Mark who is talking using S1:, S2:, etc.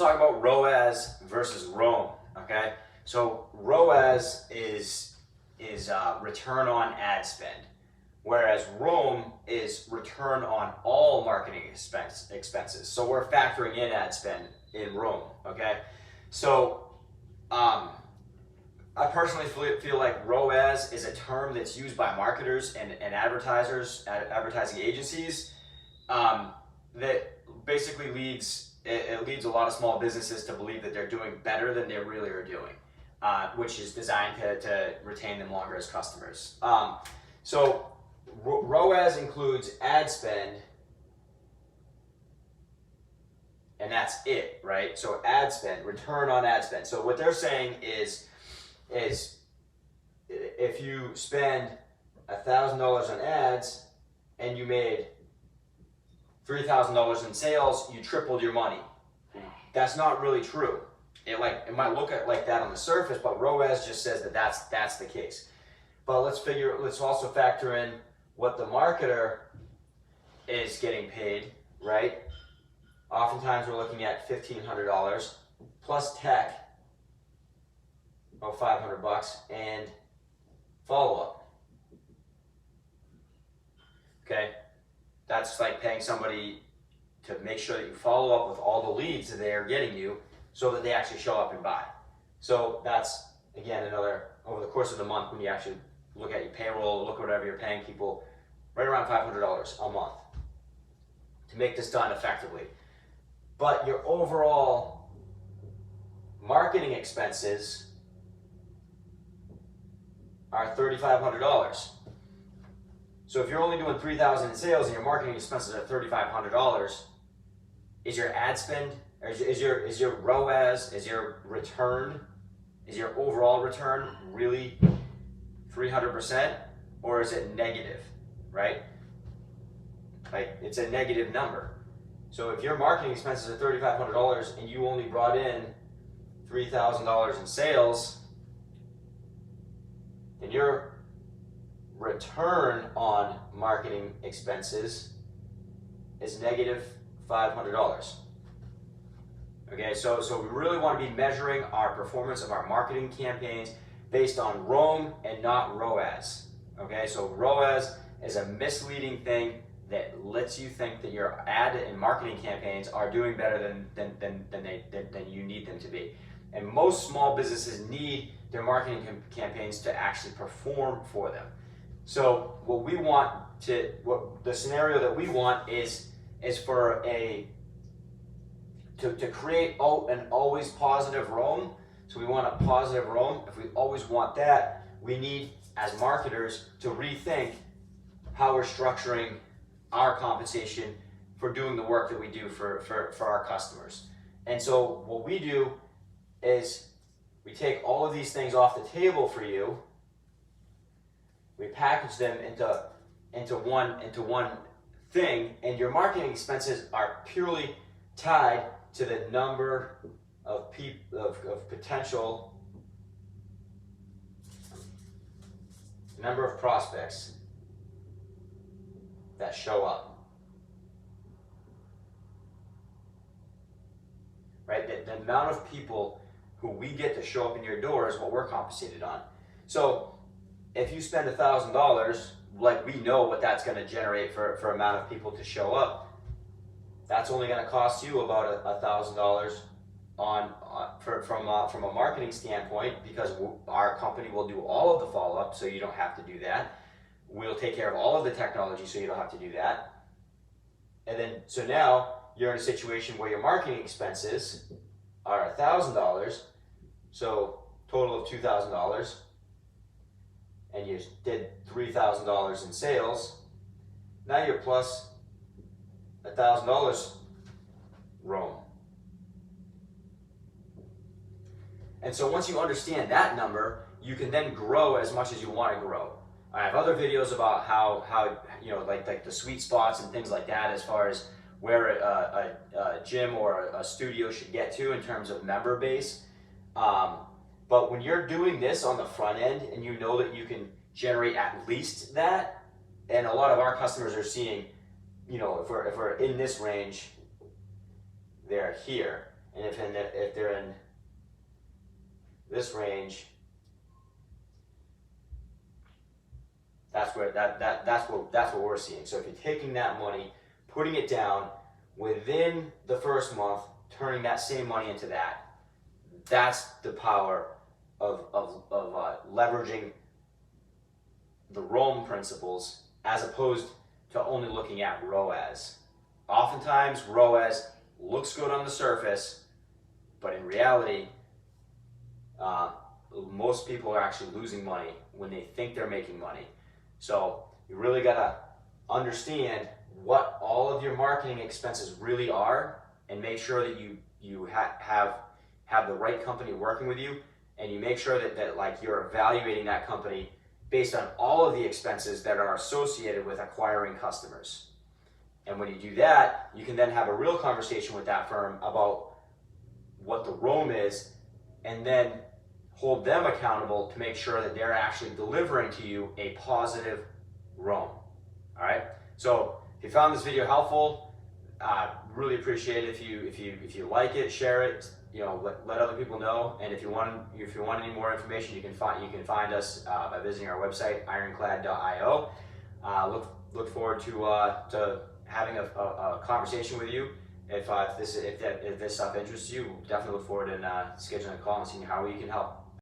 S1: Talk about ROAS versus ROME. Okay, so ROAS is return on ad spend, whereas ROME is return on all marketing expenses. So we're factoring in ad spend in ROME. Okay, so I personally feel like ROAS is a term that's used by marketers and advertisers, advertising agencies, that basically it leads a lot of small businesses to believe that they're doing better than they really are doing, which is designed to retain them longer as customers. So ROAS includes ad spend, and that's it, right? So ad spend, return on ad spend. So what they're saying is if you spend $1,000 on ads and you made $3,000 in sales, you tripled your money. That's not really true. It might look like that on the surface, but ROAS just says that that's the case. But let's also factor in what the marketer is getting paid, right? Oftentimes we're looking at $1,500 plus tech, about $500, and follow-up. Okay, that's like paying somebody to make sure that you follow up with all the leads that they are getting you so that they actually show up and buy. So that's, again, another, over the course of the month, when you actually look at your payroll, look at whatever you're paying people, right around $500 a month to make this done effectively. But your overall marketing expenses are $3,500. So if you're only doing $3,000 in sales and your marketing expenses are $3,500, is your ad spend, or is your ROAS, is your return, is your overall return really 300%, or is it negative, right? Like, it's a negative number. So if your marketing expenses are $3,500 and you only brought in $3,000 in sales, then your return on marketing expenses is negative $500. Okay, so we really want to be measuring our performance of our marketing campaigns based on ROME and not ROAS. Okay, so ROAS is a misleading thing that lets you think that your ad and marketing campaigns are doing better than you need them to be. And most small businesses need their marketing campaigns to actually perform for them. So the scenario that we want is for to create an always positive ROME. So we want a positive ROME. If we always want that, we need, as marketers, to rethink how we're structuring our compensation for doing the work that we do for our customers. And so what we do is we take all of these things off the table for you. We package them into one thing, and your marketing expenses are purely tied to the number of potential number of prospects that show up. Right? The amount of people who we get to show up in your door is what we're compensated on. So if you spend $1,000, like, we know what that's going to generate for amount of people to show up, that's only going to cost you about $1,000 from a marketing standpoint, because our company will do all of the follow-up, so you don't have to do that. We'll take care of all of the technology, so you don't have to do that. And then, so now you're in a situation where your marketing expenses are $1,000, so total of $2,000, and you did $3,000 in sales. Now you're plus $1,000 ROME. And so once you understand that number, you can then grow as much as you want to grow. I have other videos about how like the sweet spots and things like that, as far as where a gym or a studio should get to in terms of member base. But when you're doing this on the front end and you know that you can generate at least that, and a lot of our customers are seeing, if we're in this range, they're here. and if they're in this range, that's what we're seeing. So if you're taking that money, putting it down within the first month, turning that same money into that, that's the power of leveraging the ROME principles as opposed to only looking at ROAS. Oftentimes, ROAS looks good on the surface, but in reality, most people are actually losing money when they think they're making money. So you really gotta understand what all of your marketing expenses really are, and make sure that you have the right company working with you, and you make sure that like you're evaluating that company based on all of the expenses that are associated with acquiring customers. And when you do that, you can then have a real conversation with that firm about what the ROME is, and then hold them accountable to make sure that they're actually delivering to you a positive ROME. All right. So if you found this video helpful, really appreciate it if you like it, share it. Let other people know. And if you want any more information, you can find us by visiting our website, ironclad.io. Look forward to having a conversation with you. If this stuff interests you, definitely look forward to scheduling a call and seeing how we can help.